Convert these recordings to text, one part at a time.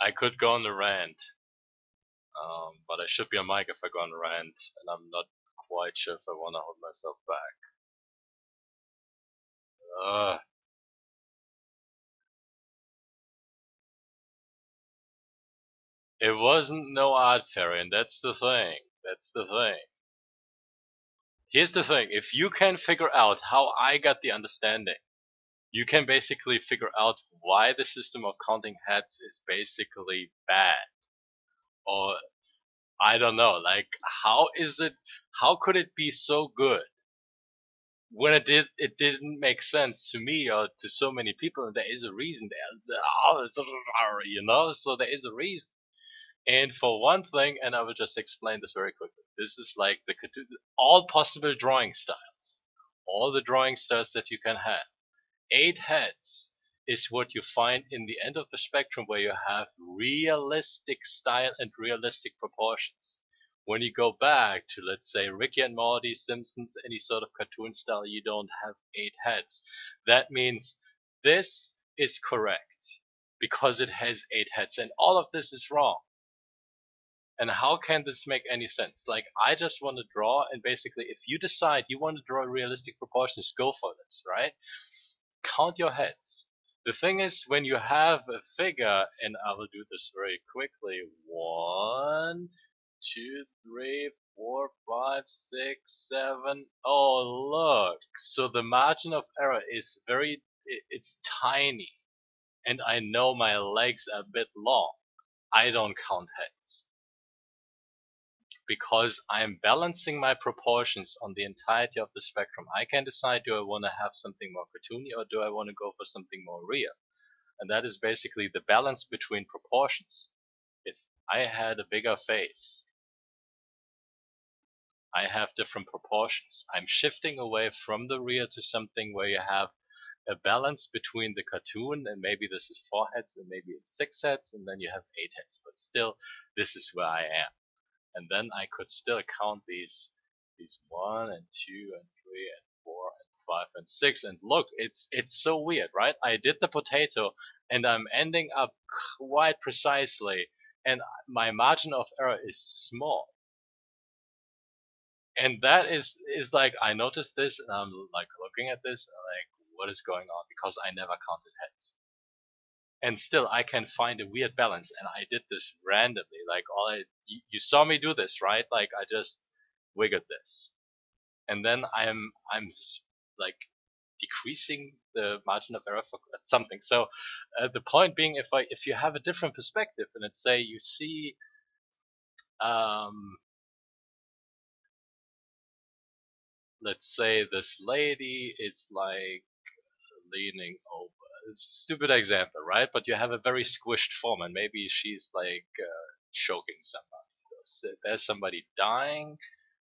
I could go on the rant, but I should be on mic if I go on the rant, and I'm not quite sure if I want to hold myself back. Ugh. It wasn't no art fairy, and that's the thing. That's the thing. Here's the thing. If you can figure out how I got the understanding, you can basically figure out why the system of counting heads is basically bad. Or, I don't know, like, how could it be so good? When it didn't make sense to me or to so many people, and there is a reason so there is a reason. And for one thing, and I will just explain this very quickly, this is like all possible drawing styles, all the drawing styles that you can have. 8 heads is what you find in the end of the spectrum, where you have realistic style and realistic proportions. When you go back to, let's say, Ricky and Morty, Simpsons, any sort of cartoon style, you don't have 8 heads. That means this is correct because it has 8 heads, and all of this is wrong. And how can this make any sense? Like, I just want to draw, and basically, if you decide you want to draw realistic proportions, go for this, right? Count your heads. The thing is, when you have a figure, and I will do this very quickly, 1, 2, 3, 4, 5, 6, 7. Oh, look. So the margin of error is it's tiny. And I know my legs are a bit long. I don't count heads, because I'm balancing my proportions on the entirety of the spectrum. I can decide, do I want to have something more cartoony or do I want to go for something more real? And that is basically the balance between proportions. If I had a bigger face, I have different proportions. I'm shifting away from the real to something where you have a balance between the cartoon, and maybe this is 4 heads and maybe it's 6 heads, and then you have 8 heads, but still, this is where I am. And then I could still count these 1 and 2 and 3 and 4 and 5 and 6, and look, it's so weird, right? I did the potato and I'm ending up quite precisely, and my margin of error is small. And that is like, I noticed this and I'm like looking at this and like, what is going on? Because I never counted heads. And still I can find a weird balance, and I did this randomly. Like, you saw me do this, right? Like, I just wiggled this, and then like decreasing the margin of error for something. So the point being, if you have a different perspective, and let's say you see let's say this lady is like leaning over. Stupid example, right? But you have a very squished form, and maybe she's like choking somebody. There's somebody dying,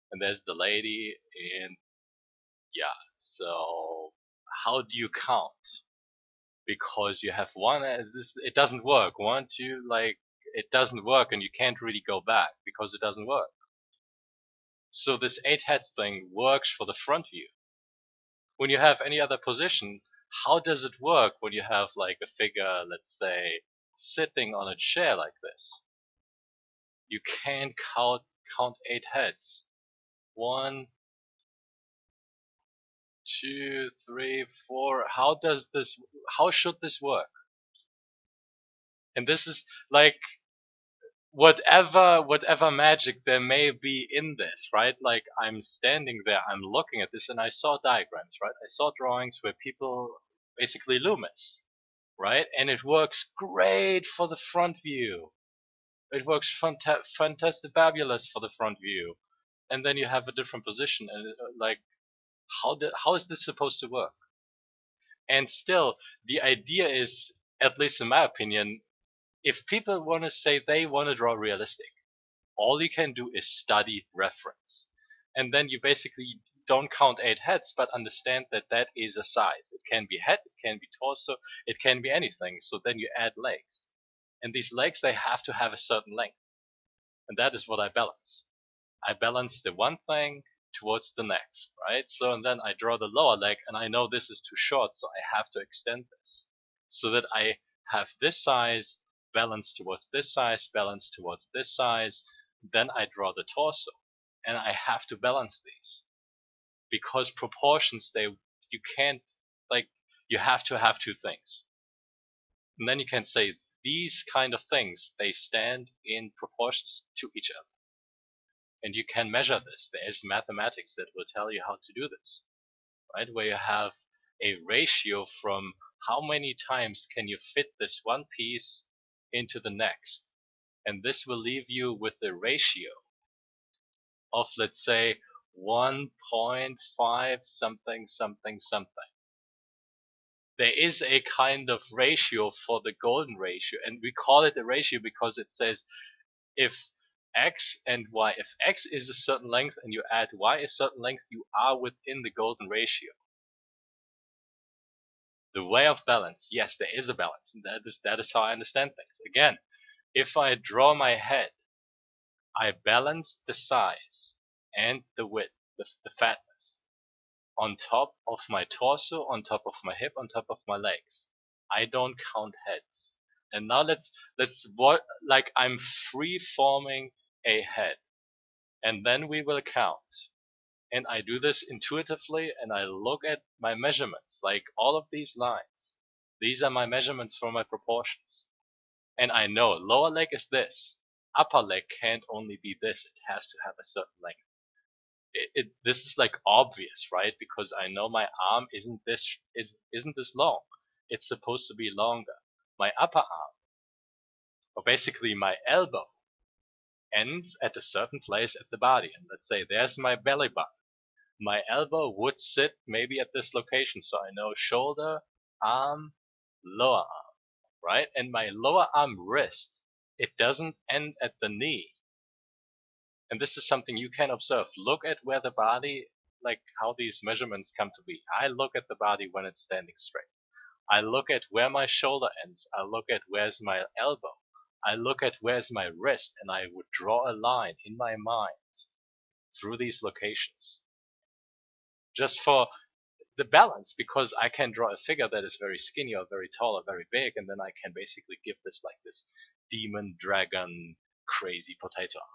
and there's the lady, and yeah. So how do you count? Because you have one. It doesn't work. 1, 2, like, it doesn't work, and you can't really go back because it doesn't work. So this 8 heads thing works for the front view. When you have any other position, how does it work when you have like a figure, let's say, sitting on a chair like this? You can't count 8 heads. 1, 2, 3, 4. How should this work? And this is like, whatever magic there may be in this, right? Like, I'm standing there, I'm looking at this, and I saw diagrams, right? I saw drawings where people basically Loomis, right? And it works great for the front view. It works fantastic, fabulous for the front view. And then you have a different position, and like, how is this supposed to work? And still, the idea is, at least in my opinion, if people want to say they want to draw realistic, all you can do is study reference. And then you basically don't count 8 heads, but understand that that is a size. It can be head, it can be torso, it can be anything. So then you add legs. And these legs, they have to have a certain length. And that is what I balance. I balance the one thing towards the next, right? So, and then I draw the lower leg, and I know this is too short, so I have to extend this so that I have this size balance towards this size, balance towards this size. Then I draw the torso, and I have to balance these because proportions, you can't, like, you have to have two things, and then you can say these kind of things, they stand in proportions to each other, and you can measure this. There is mathematics that will tell you how to do this, right? Where you have a ratio from how many times can you fit this one piece into the next, and this will leave you with the ratio of, let's say, 1.5 something something something. There is a kind of ratio for the golden ratio, and we call it a ratio because it says if x and y, if x is a certain length and you add y a certain length, you are within the golden ratio. The way of balance, yes, there is a balance, and that is how I understand things. Again, if I draw my head, I balance the size and the width, the fatness, on top of my torso, on top of my hip, on top of my legs. I don't count heads. And now let's like I'm free forming a head, and then we will count. And I do this intuitively, and I look at my measurements, like all of these lines. These are my measurements for my proportions. And I know lower leg is this. Upper leg can't only be this. It has to have a certain length. This is like obvious, right? Because I know my arm isn't this long. It's supposed to be longer. My upper arm, or basically my elbow, ends at a certain place at the body. And let's say there's my belly button. My elbow would sit maybe at this location, so I know shoulder, arm, lower arm, right? And my lower arm wrist, it doesn't end at the knee. And this is something you can observe. Look at where the body, like how these measurements come to be. I look at the body when it's standing straight. I look at where my shoulder ends. I look at where's my elbow. I look at where's my wrist, and I would draw a line in my mind through these locations. Just for the balance, because I can draw a figure that is very skinny or very tall or very big, and then I can basically give this like this demon, dragon, crazy potato arm.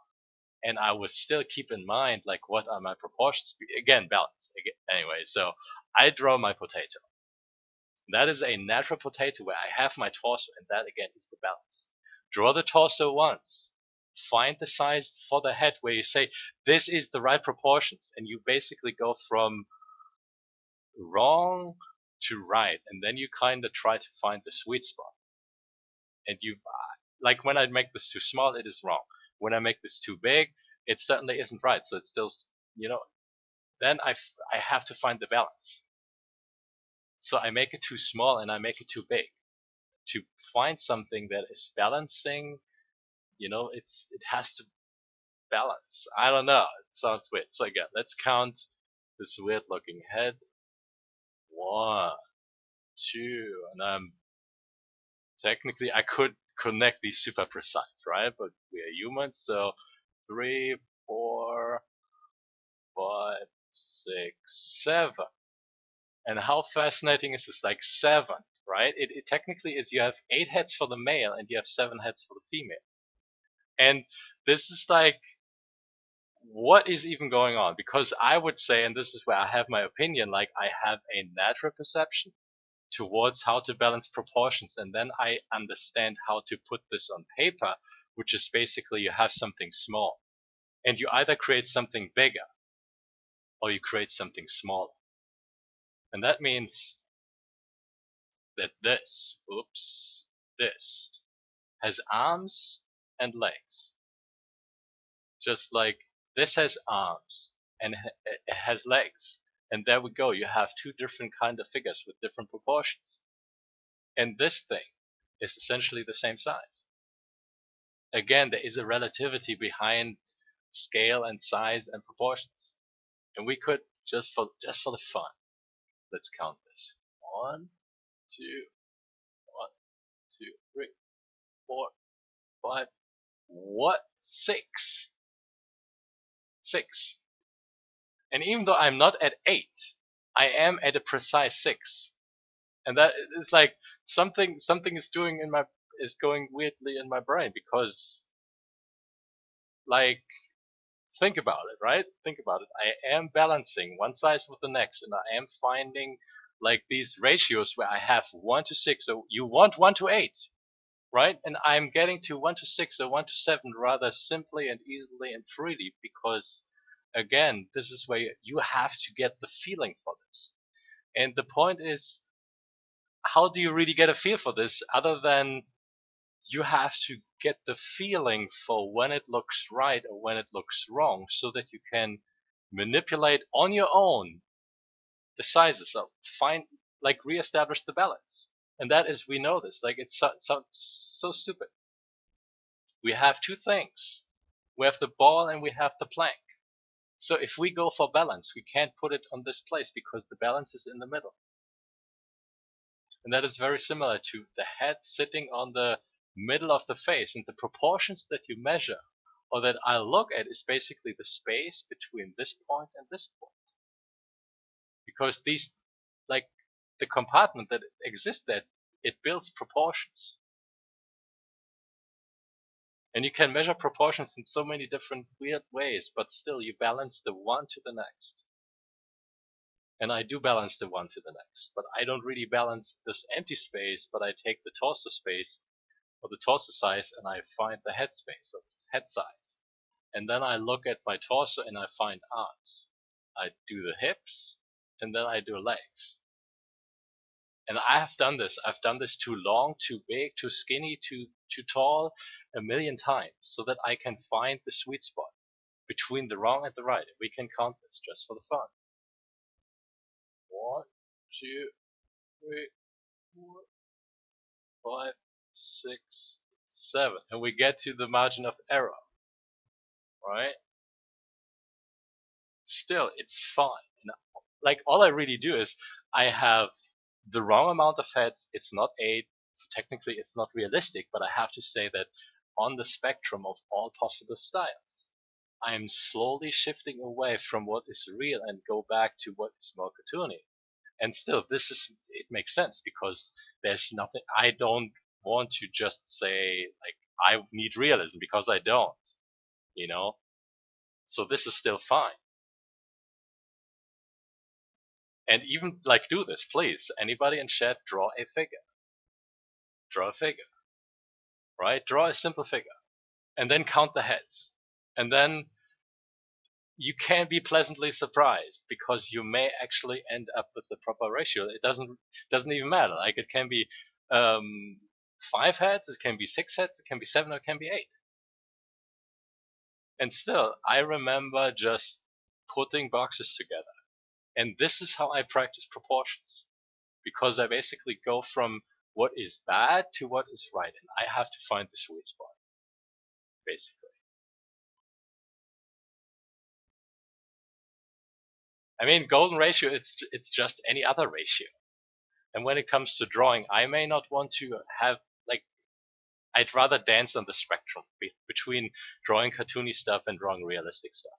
And I would still keep in mind like what are my proportions. Again, balance. Anyway, so I draw my potato. That is a natural potato where I have my torso, and that again is the balance. Draw the torso once. Find the size for the head where you say this is the right proportions, and you basically go from wrong to right, and then you kind of try to find the sweet spot. And you, like when I make this too small, it is wrong. When I make this too big, it certainly isn't right. So it's still, then I have to find the balance. So I make it too small and I make it too big. To find something that is balancing, it has to balance. I don't know. It sounds weird. So again, let's count this weird looking head. 1, 2, and technically I could connect these super precise, right? But we are humans, so 3, 4, 5, 6, 7. And how fascinating is this? Like 7, right? It technically is, you have 8 heads for the male and you have 7 heads for the female. And this is like, what is even going on? Because I would say, and this is where I have my opinion, like I have a natural perception towards how to balance proportions, and then I understand how to put this on paper, which is basically you have something small, and you either create something bigger or you create something smaller. And that means that this has arms and legs. Just like this has arms and it has legs. And there we go, you have 2 different kind of figures with different proportions. And this thing is essentially the same size. Again, there is a relativity behind scale and size and proportions. And we could, just for the fun, let's count this. 1, 2, 1, 2, 3, 4, 5. What? 6. 6. And even though I'm not at 8, I am at a precise 6. And that is like something is doing in my is going weirdly in my brain because, like, think about it, right? Think about it. I am balancing one size with the next, and I am finding like these ratios where I have 1 to 6, so you want 1 to 8, right? And I'm getting to 1 to 6 or 1 to 7 rather simply and easily and freely because, again, this is where you have to get the feeling for this. And the point is, how do you really get a feel for this other than you have to get the feeling for when it looks right or when it looks wrong so that you can manipulate on your own the sizes of find like reestablish the balance. And that is, we know this, like it's so stupid. We have two things. We have the ball and we have the plank. So if we go for balance, we can't put it on this place because the balance is in the middle. And that is very similar to the head sitting on the middle of the face, and the proportions that you measure or that I look at is basically the space between this point and this point. Because these, like the compartment that exists there, it builds proportions. And you can measure proportions in so many different weird ways, but still you balance the one to the next. And I do balance the one to the next, but I don't really balance this empty space, but I take the torso space or the torso size and I find the head space or the head size. And then I look at my torso and I find arms. I do the hips and then I do legs. And I have done this. I've done this too long, too big, too skinny, too tall, a million times, so that I can find the sweet spot between the wrong and the right. We can count this just for the fun. 1, 2, 3, 4, 5, 6, 7, and we get to the margin of error, right? Still, it's fine. Like all I really do is I have the wrong amount of heads. It's not 8, so technically it's not realistic, but I have to say that on the spectrum of all possible styles, I'm slowly shifting away from what is real and go back to what is more cartoony. And still, it makes sense because there's nothing, I don't want to just say, like, I need realism because I don't, you know? So this is still fine. And even, like, do this, please. Anybody in chat, draw a figure. Draw a figure, right? Draw a simple figure. And then count the heads. And then you can be pleasantly surprised because you may actually end up with the proper ratio. It doesn't even matter. Like, it can be 5 heads, it can be 6 heads, it can be 7, or it can be 8. And still, I remember just putting boxes together. And this is how I practice proportions. Because I basically go from what is bad to what is right. And I have to find the sweet spot, basically. I mean, golden ratio, it's just any other ratio. And when it comes to drawing, I may not want to have, like, I'd rather dance on the spectrum between drawing cartoony stuff and drawing realistic stuff.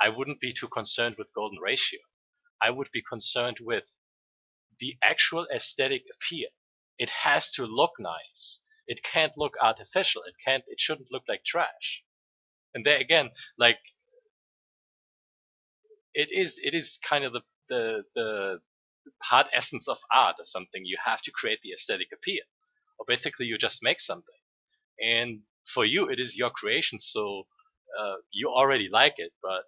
I wouldn't be too concerned with golden ratio. I would be concerned with the actual aesthetic appeal. It has to look nice. It can't look artificial. It shouldn't look like trash. And there again, like, it is kind of the part essence of art or something. You have to create the aesthetic appeal. Or basically you just make something. And for you, it is your creation, so you already like it. But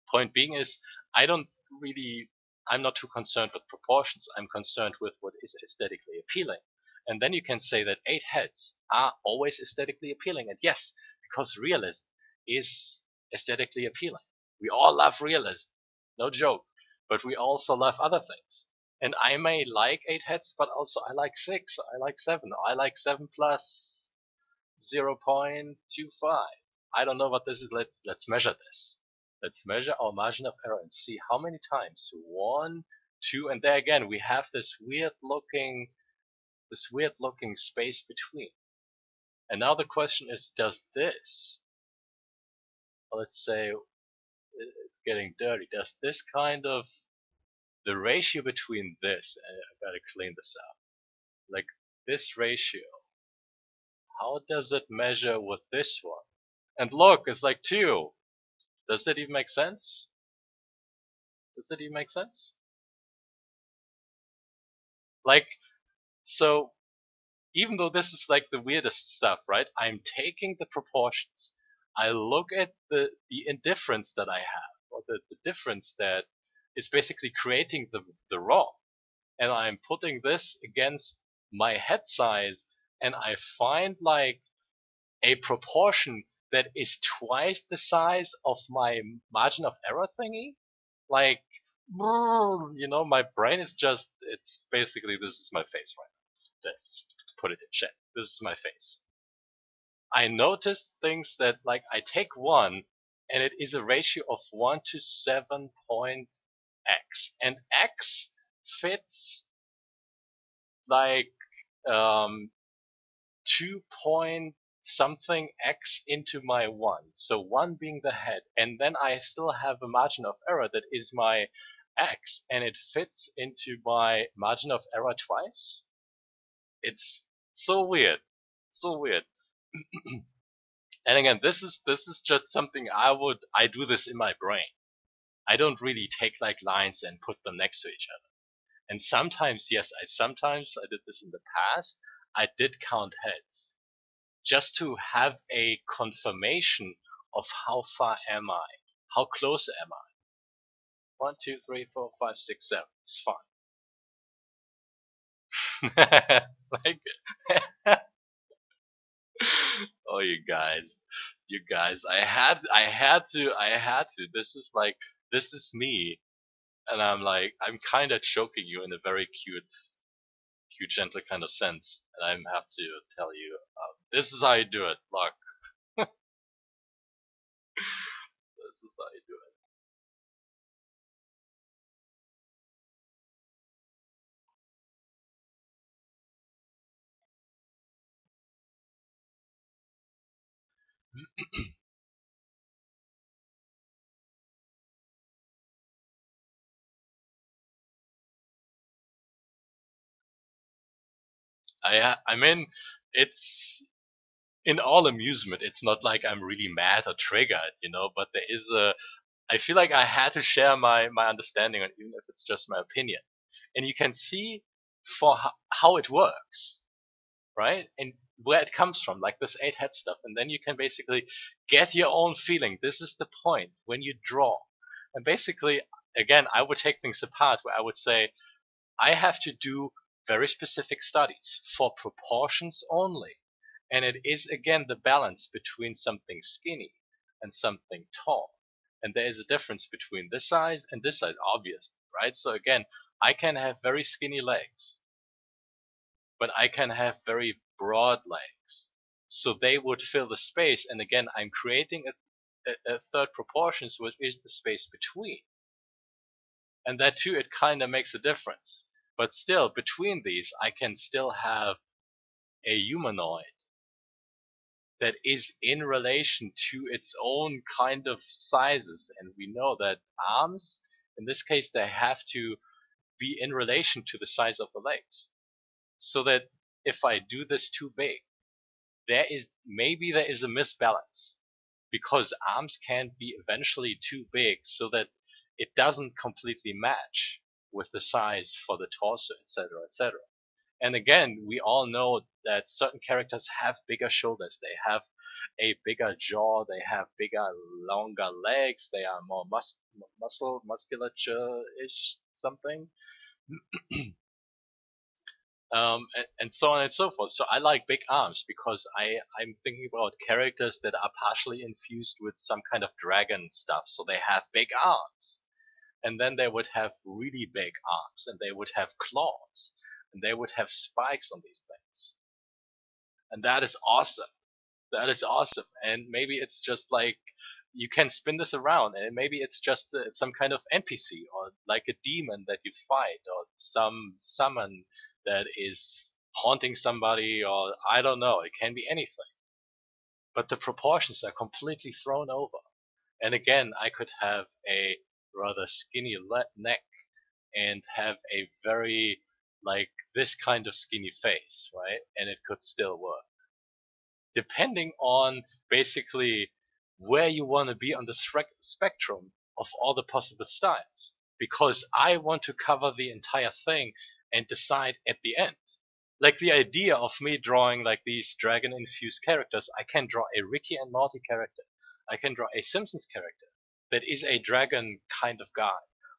point being is, I'm not too concerned with proportions. I'm concerned with what is aesthetically appealing. And then you can say that 8 heads are always aesthetically appealing. And yes, because realism is aesthetically appealing. We all love realism, no joke. But we also love other things. And I may like 8 heads, but also I like 6, I like 7, I like 7 plus 0.25. I don't know what this is. Let's measure this. Let's measure our margin of error and see how many times. 1, 2, and there again we have this weird looking space between. And now the question is, does this, let's say it's getting dirty, does this kind of, the ratio between this, and I gotta clean this up, like this ratio, how does it measure with this one? And look, it's like 2. Does that even make sense? Does that even make sense? Like, so even though this is like the weirdest stuff, right? I'm taking the proportions. I look at the indifference that I have, or the difference that is basically creating the wrong, and I'm putting this against my head size, and I find like a proportion that is twice the size of my margin of error thingy. Like, my brain is just, it's basically, this is my face right now. Let's put it in chat. This is my face. I notice things that, like, I take 1, and it is a ratio of 1 to 7 point x. And x fits, like, 2 point something x into my 1. So 1 being the head. And then I still have a margin of error that is my x, and it fits into my margin of error twice. It's so weird. So weird. And again, this is just something I do this in my brain. I don't really take like lines and put them next to each other. And sometimes, yes, sometimes I did this in the past. I did count heads just to have a confirmation of how far am I, how close am I. 1, 2, 3, 4, 5, 6, 7. It's fine. Like, oh, you guys, I had to. This is me, and I'm kind of choking you in a very cute, gentle kind of sense, and I have to tell you, this is how you do it. Look, this is how you do it. I mean, it's in all amusement. It's not like I'm really mad or triggered. But there is I feel like I had to share my understanding, even if it's just my opinion. And you can see for how it works, right? And where it comes from, like this 8-head stuff. And then you can basically get your own feeling. This is the point when you draw. And basically, again, I would take things apart where I would say, I have to do very specific studies for proportions only. And it is again the balance between something skinny and something tall. And there is a difference between this size and this size, obviously, right? So again, I can have very skinny legs, but I can have very broad legs. So they would fill the space. And again, I'm creating a third proportions, which is the space between. And that too, it kind of makes a difference. But still, between these, I can still have a humanoid that is in relation to its own kind of sizes. And we know that arms, in this case, they have to be in relation to the size of the legs. So that if I do this too big, maybe there is a misbalance, because arms can be eventually too big so that it doesn't completely match with the size for the torso, etc., etc. And again, we all know that certain characters have bigger shoulders, they have a bigger jaw, they have bigger, longer legs, they are more musculature-ish something. And so on and so forth. So I like big arms because I'm thinking about characters that are partially infused with some kind of dragon stuff. So they have big arms. And then they would have really big arms, and they would have claws, and they would have spikes on these things. And that is awesome. That is awesome. And maybe it's just like you can spin this around, and maybe it's just some kind of NPC, or like a demon that you fight, or some summon that is haunting somebody, or I don't know. It can be anything. But the proportions are completely thrown over. And again, I could have a rather skinny neck and have a very like this kind of skinny face, right? And it could still work. Depending on basically where you want to be on the spectrum of all the possible styles. Because I want to cover the entire thing and decide at the end. Like the idea of me drawing like these dragon infused characters, I can draw a Ricky and Morty character. I can draw a Simpsons character that is a dragon kind of guy.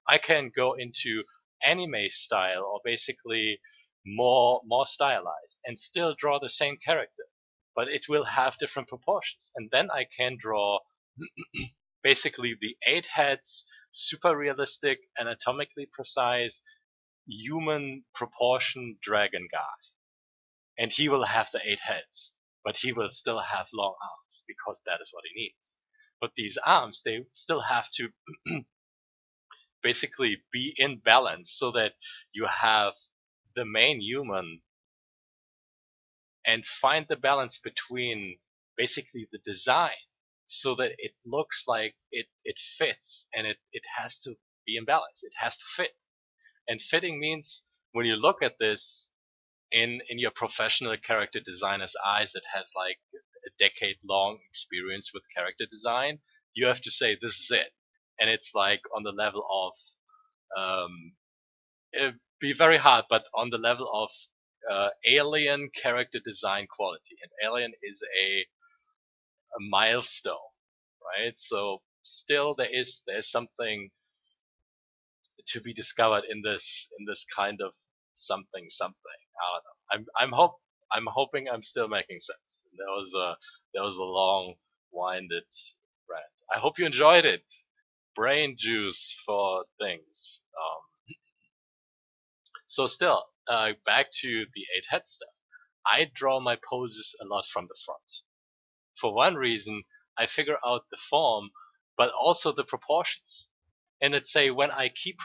I can go into anime style or basically more stylized and still draw the same character, but it will have different proportions. And then I can draw basically the 8 heads, super realistic, anatomically precise, human proportion dragon guy. And he will have the 8 heads, but he will still have long arms because that is what he needs. But these arms, they still have to basically be in balance so that you have the main human and find the balance between basically the design so that it looks like it fits, and it has to be in balance. It has to fit. And fitting means when you look at this in your professional character designer's eyes that has like a decade long experience with character design, you have to say this is it. And it's like on the level of it'd be very hard, but on the level of Alien character design quality. And Alien is a milestone, right? So still there's something to be discovered in this kind of something. I don't know. I'm hoping I'm still making sense. That was a long winded rant. I hope you enjoyed it. Brain juice for things. So still, back to the 8 head stuff. I draw my poses a lot from the front. For one reason, I figure out the form, but also the proportions. And let's say when I keep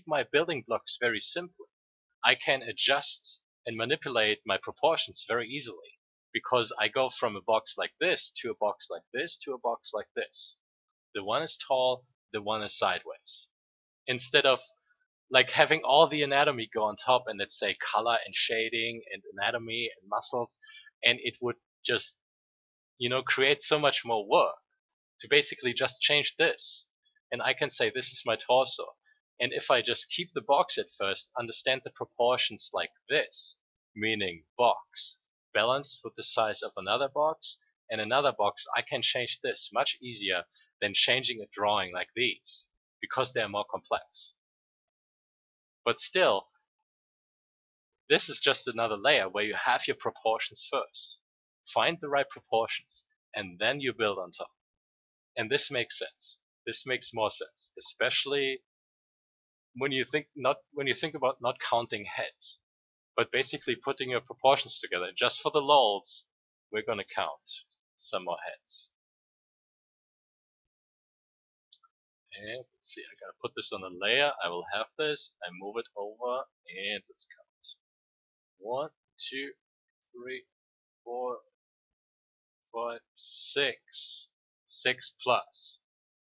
my building blocks very simple, I can adjust and manipulate my proportions very easily, because I go from a box like this to a box like this to a box like this. The one is tall, the one is sideways. Instead of like having all the anatomy go on top and let's say color and shading and anatomy and muscles, and it would just create so much more work to basically just change this. And I can say this is my torso. And if I just keep the box at first, understand the proportions like this, meaning box, balanced with the size of another box, and another box, I can change this much easier than changing a drawing like these, because they are more complex. But still, this is just another layer where you have your proportions first. Find the right proportions, and then you build on top. And this makes sense. This makes more sense, especially when you think about not counting heads, but basically putting your proportions together. Just for the lulz, we're gonna count some more heads. And let's see, I gotta put this on a layer. I will have this. I move it over, and let's count. 1, 2, 3, 4, 5, 6. 6 plus.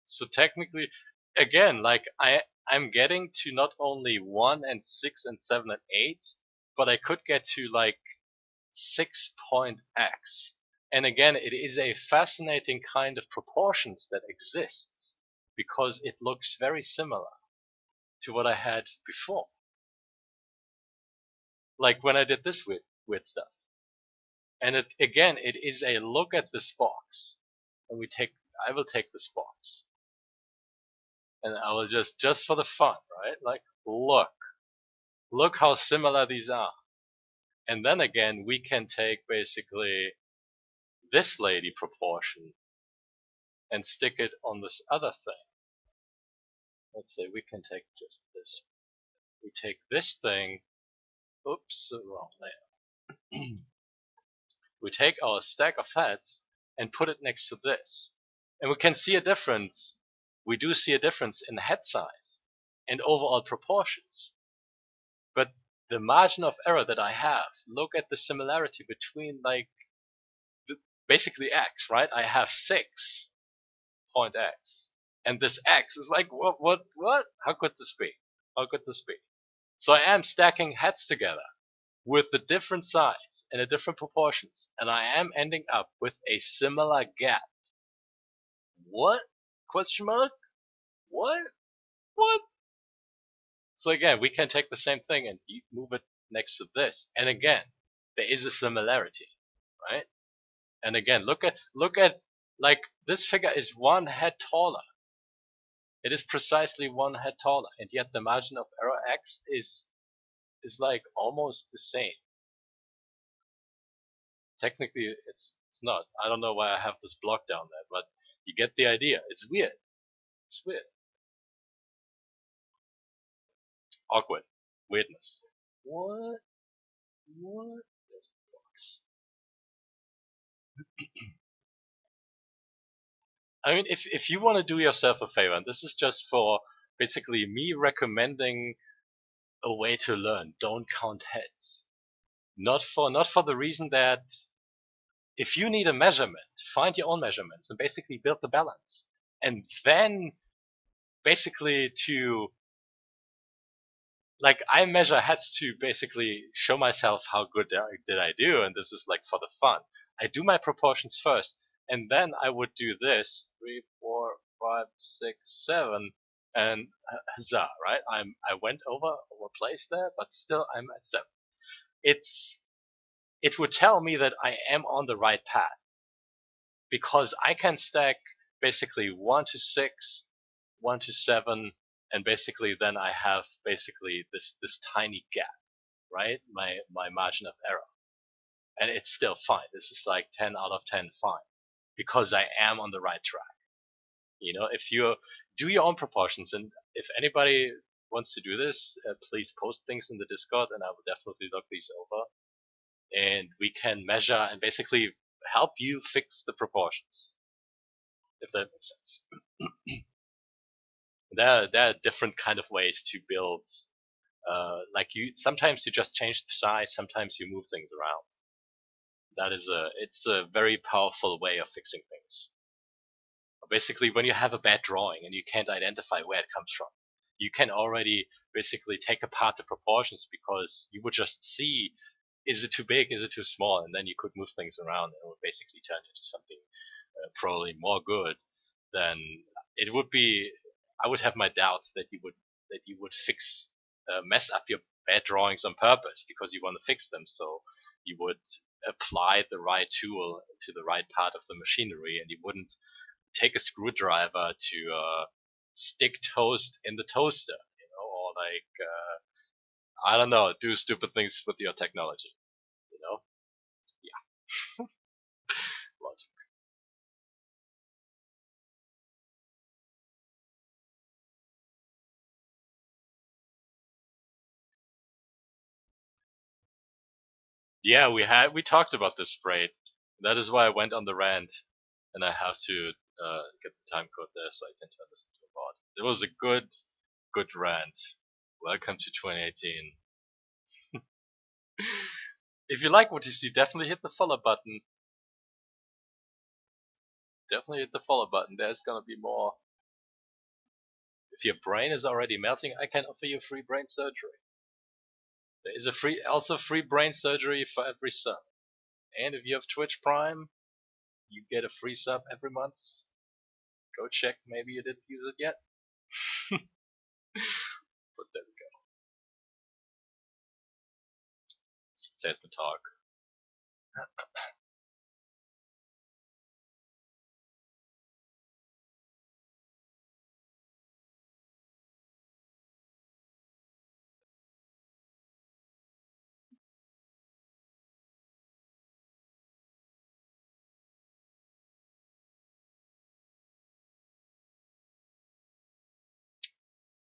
So technically, again, like I'm getting to not only 1 and 6 and 7 and 8, but I could get to like 6.x. And again, it is a fascinating kind of proportions that exists, because it looks very similar to what I had before. Like when I did this weird stuff. And it is a look at this box. And I will take this box. And I will just for the fun, right? Like, look how similar these are. And then again, we can take basically this lady proportion and stick it on this other thing. Let's say we can take just this. We take this thing, oops, wrong layer. We take our stack of heads and put it next to this. And we can see a difference. We do see a difference in head size and overall proportions. But the margin of error that I have, look at the similarity between like basically x, right? I have 6 point x, and this x is like what? How could this be? How could this be? So I am stacking heads together with the different size and the different proportions, and I am ending up with a similar gap. What? Question mark? What? What? So again, we can take the same thing and move it next to this, and again, there is a similarity, right? And again, look at like this figure is one head taller. It is precisely one head taller, and yet the margin of error x is like almost the same. Technically, it's not. I don't know why I have this block down there, but you get the idea. It's weird. It's weird. Awkward. Weirdness. What? What? There's blocks. I mean, if you want to do yourself a favor, and this is just for basically me recommending a way to learn, don't count heads. Not for the reason that if you need a measurement, find your own measurements and basically build the balance. And then basically to like I measure heads to basically show myself how good did I do, and this is like for the fun. I do my proportions first, and then I would do this 3, 4, 5, 6, 7, and huzzah, right? I went over place there, but still I'm at 7. It would tell me that I am on the right path because I can stack basically 1 to 6, 1 to 7, and basically then I have basically this tiny gap, right? My margin of error, and it's still fine. This is like 10 out of 10 fine because I am on the right track. You know, if you do your own proportions, and if anybody wants to do this, please post things in the Discord, and I will definitely look these over, and we can measure and basically help you fix the proportions, if that makes sense. There are different kind of ways to build. Like sometimes you just change the size, sometimes you move things around. It's a very powerful way of fixing things. Basically, when you have a bad drawing and you can't identify where it comes from, you can already basically take apart the proportions because you would just see, is it too big, is it too small, and then you could move things around and it would basically turn into something probably more good than it would be. I would have my doubts that you would mess up your bad drawings on purpose because you want to fix them. So you would apply the right tool to the right part of the machinery, and you wouldn't take a screwdriver to stick toast in the toaster, you know, or like I don't know, do stupid things with your technology, you know. Yeah. Logic. Yeah, we talked about this sprayed. That is why I went on the rant, and I have to get the time code there so I can turn this into a bot. It was a good rant. Welcome to 2018. If you like what you see, definitely hit the follow button. Definitely hit the follow button. There's gonna be more. If your brain is already melting, I can offer you free brain surgery. There is also free brain surgery for every sub. And if you have Twitch Prime, you get a free sub every month. Go check. Maybe you didn't use it yet. But there we go. Salesman talk.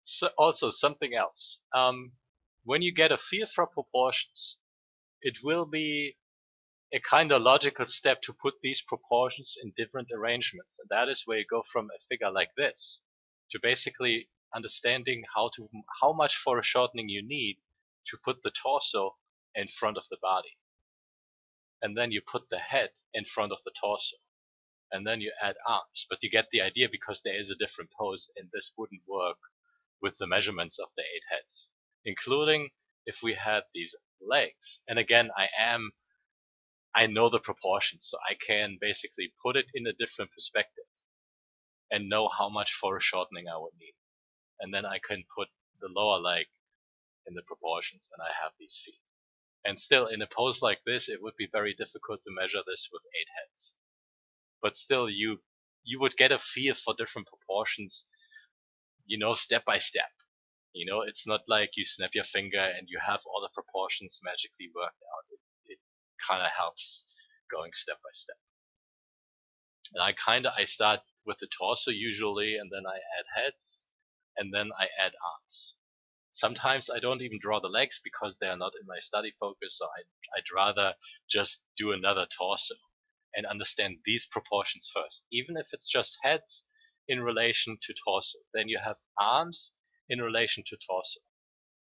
So also something else. When you get a feel for proportions, it will be a kind of logical step to put these proportions in different arrangements, and that is where you go from a figure like this to basically understanding how much foreshortening you need to put the torso in front of the body, and then you put the head in front of the torso, and then you add arms. But you get the idea because there is a different pose, and this wouldn't work with the measurements of the 8 heads. including if we had these legs. And again, I know the proportions, so I can basically put it in a different perspective and know how much foreshortening I would need. And then I can put the lower leg in the proportions, and I have these feet. And still, in a pose like this, it would be very difficult to measure this with 8 heads. But still, you would get a feel for different proportions, step by step. It's not like you snap your finger and you have all the proportions magically worked out. It kind of helps going step by step. And I start with the torso usually, and then I add heads, and then I add arms. Sometimes I don't even draw the legs because they are not in my study focus, so I'd rather just do another torso and understand these proportions first. Even if it's just heads in relation to torso, then you have arms in relation to torso.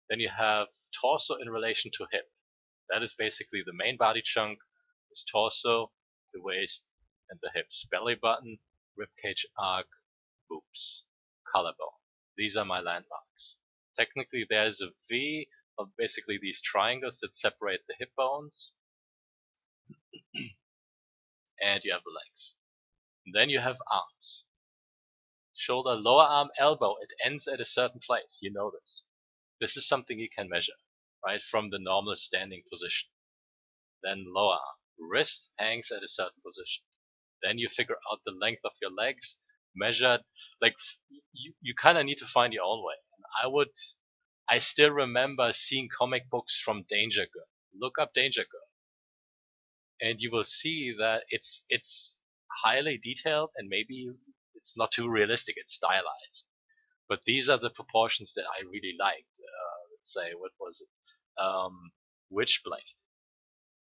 Then you have torso in relation to hip. That is basically the main body chunk, is torso, the waist, and the hips. Belly button, ribcage arc, boobs, collarbone. These are my landmarks. Technically, there's a V of basically these triangles that separate the hip bones, and you have the legs. And then you have arms. Shoulder, lower arm, elbow, it ends at a certain place. You know this. This is something you can measure, right, from the normal standing position. Then lower arm. Wrist hangs at a certain position. Then you figure out the length of your legs, measured. Like, you kind of need to find your own way. And I still remember seeing comic books from Danger Girl. Look up Danger Girl, and you will see that it's highly detailed, and maybe it's not too realistic. It's stylized, but these are the proportions that I really liked. Let's say, what was it? Witchblade,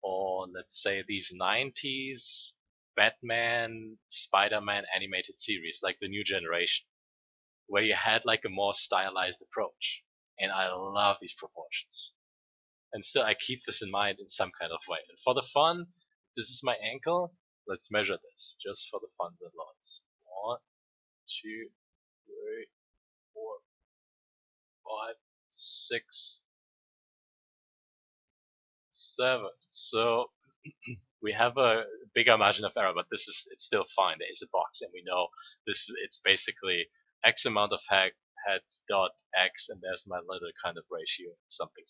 or let's say these 90s Batman, Spider-Man animated series, like the New Generation, where you had like a more stylized approach. And I love these proportions. And still, I keep this in mind in some kind of way. And for the fun, this is my ankle. Let's measure this, just for the fun and lots. 1, 2, 3, 4, 5, 6, 7. So we have a bigger margin of error, but it's still fine. There is a box, and we know this. It's basically X amount of heads dot X, and there's my little kind of ratio, something.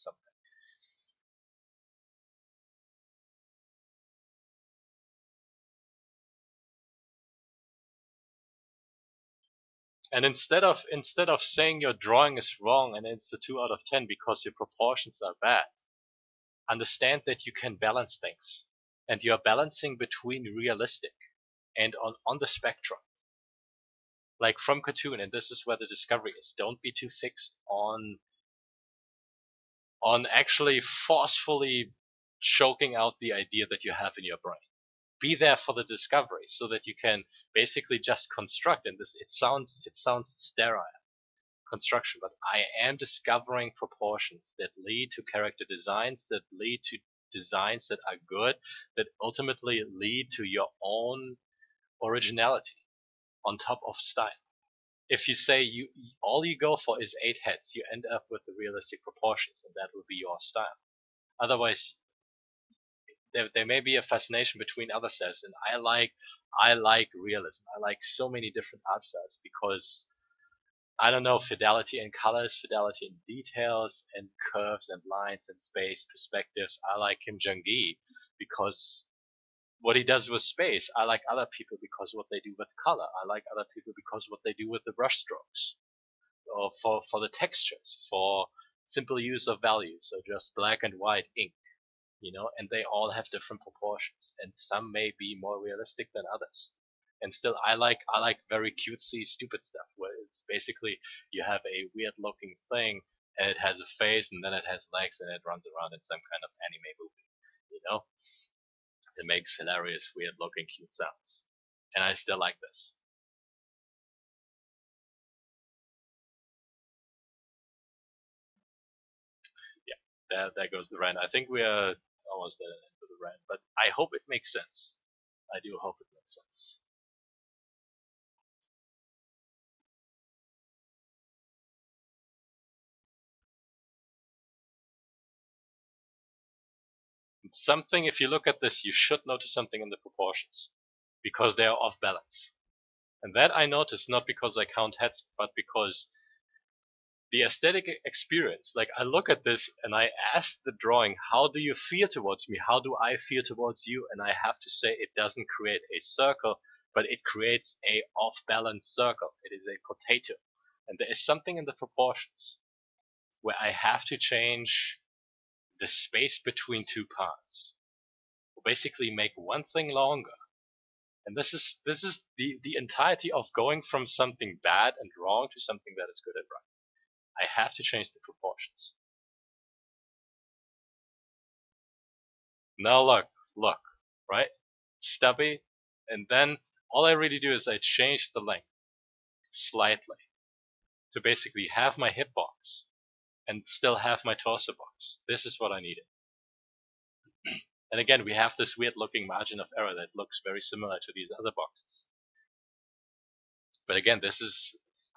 And instead of saying your drawing is wrong and it's a 2 out of 10 because your proportions are bad, understand that you can balance things, and you are balancing between realistic and on the spectrum. Like from cartoon, and this is where the discovery is. Don't be too fixed on actually forcefully choking out the idea that you have in your brain. Be there for the discovery so that you can basically just construct. And this it sounds sterile construction, but I am discovering proportions that lead to character designs, that lead to designs that are good, that ultimately lead to your own originality on top of style. If you say all you go for is 8 heads, you end up with the realistic proportions, and that will be your style. Otherwise, there may be a fascination between other styles, and I like realism. I like so many different art styles because I don't know, fidelity in colors, fidelity in details, and curves and lines and space perspectives. I like Kim Jong-gi because what he does with space. I like other people because what they do with color. I like other people because what they do with the brush strokes, or for the textures, for simple use of values, so just black and white ink, and they all have different proportions, and some may be more realistic than others. And still, I like very cutesy, stupid stuff where it's basically you have a weird looking thing and it has a face and then it has legs and it runs around in some kind of anime movie, it makes hilarious, weird looking, cute sounds, and I still like this. Yeah, there goes the rant. I think we are almost at the end of the rant, but I hope it makes sense. I do hope it makes sense. Something, if you look at this, you should notice something in the proportions because they are off balance. And that I notice not because I count heads, but because the aesthetic experience, like I look at this and I ask the drawing, how do you feel towards me? How do I feel towards you? And I have to say it doesn't create a circle, but it creates a off-balance circle. It is a potato. And there is something in the proportions where I have to change the space between two parts. Basically make one thing longer. And this is the entirety of going from something bad and wrong to something that is good and right. I have to change the proportions. Now look, right? Stubby, and then all I really do is I change the length slightly to basically have my hip box and still have my torso box. This is what I needed. And again, we have this weird looking margin of error that looks very similar to these other boxes. But again, this is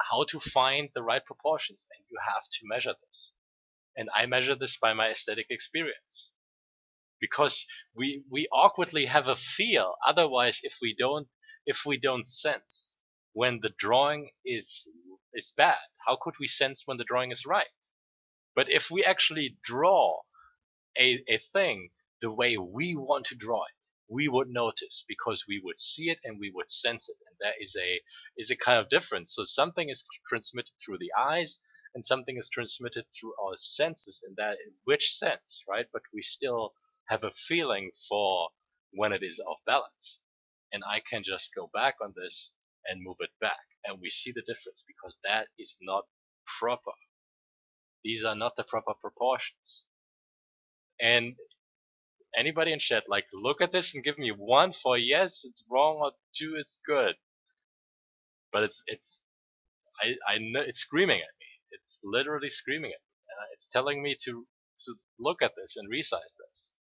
how to find the right proportions, and you have to measure this. And I measure this by my aesthetic experience. Because we awkwardly have a feel otherwise if we don't sense when the drawing is bad. How could we sense when the drawing is right? But if we actually draw a thing the way we want to draw it, we would notice because we would see it and we would sense it, and that is a kind of difference. So something is transmitted through the eyes and something is transmitted through our senses, in that in which sense, right? But we still have a feeling for when it is off balance. And I can just go back on this and move it back. And we see the difference because that is not proper. These are not the proper proportions. And anybody in chat, like, look at this and give me 1 for yes, it's wrong, or 2, it's good. But I know it's screaming at me. It's literally screaming at me. And it's telling me to look at this and resize this.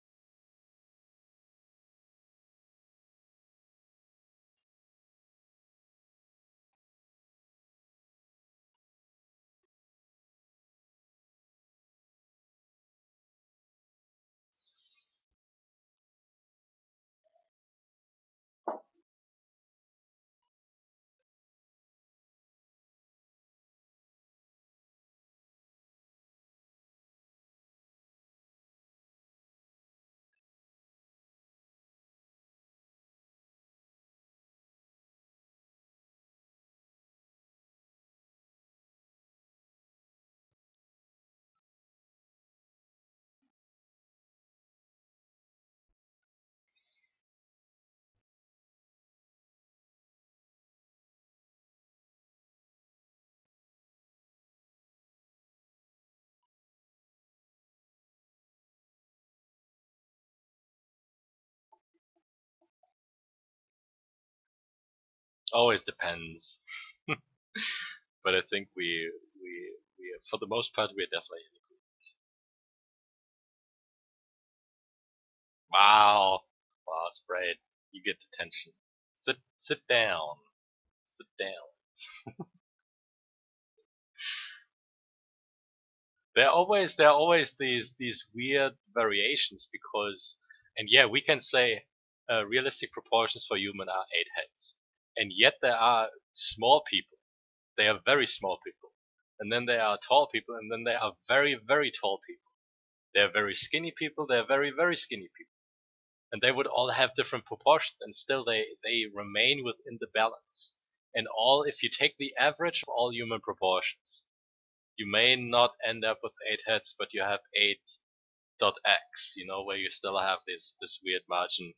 Always depends. But I think we for the most part we're definitely in agreement. Wow. Wow, that's great. You get attention. Sit down. Sit down. There are always these weird variations because, and yeah, we can say realistic proportions for human are 8 heads, and yet there are small people. They are very small people, and then there are tall people, and then there are very very tall people. There are very skinny people. There are very very skinny people, and they would all have different proportions, and still they remain within the balance. And all, if you take the average of all human proportions, you may not end up with 8 heads, but you have 8.x, where you still have this weird margin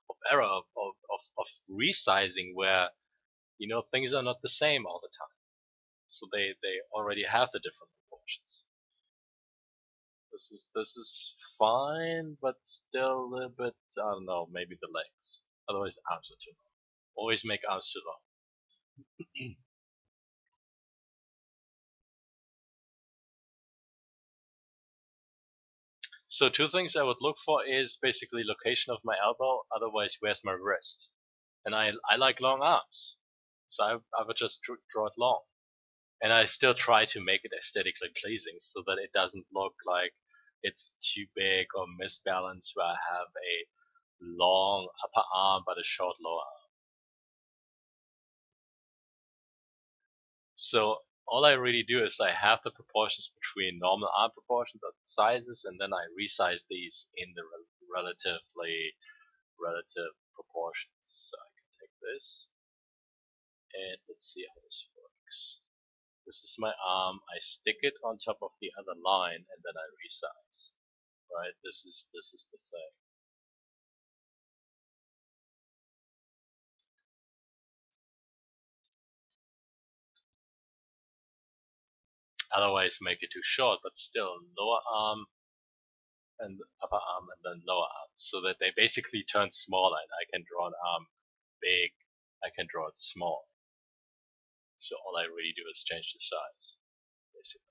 of error of resizing where, things are not the same all the time. So they already have the different proportions. This is fine, but still a little bit, I don't know, maybe the legs. Otherwise the arms are too long. Always make arms too long. So 2 things I would look for is basically location of my elbow, otherwise where's my wrist. And I like long arms, so I would just draw it long. And I still try to make it aesthetically pleasing so that it doesn't look like it's too big or misbalanced where I have a long upper arm but a short lower arm. So all I really do is I have the proportions between normal arm proportions of the sizes, and then I resize these in the relative proportions. So I can take this and let's see how this works. This is my arm. I stick it on top of the other line and then I resize. Right? This is the thing. Otherwise make it too short, but still lower arm and upper arm and then lower arm, so that they basically turn smaller and I can draw an arm big, I can draw it small. So all I really do is change the size, basically.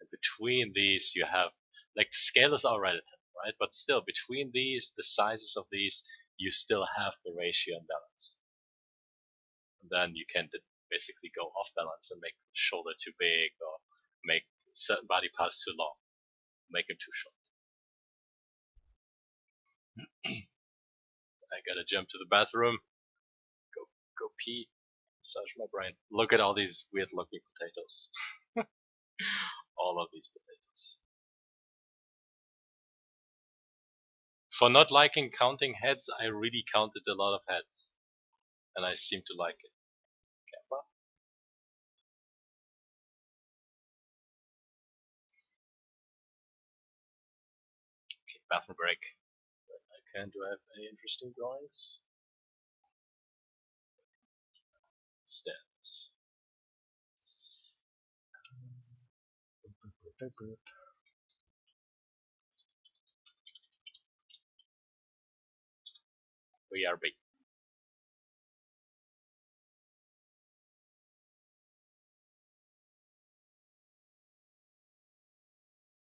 And between these you have, like, scalars are relative, right? But still, between these, the sizes of these, you still have the ratio and balance. And then you can basically go off balance and make the shoulder too big or make certain body parts too long, make them too short. I gotta jump to the bathroom, go pee, massage my brain. Look at all these weird looking potatoes. All of these potatoes. For not liking counting heads, I really counted a lot of heads. And I seem to like it. Kappa. Okay, bathroom break. Do I have any interesting drawings? Stands. We are big.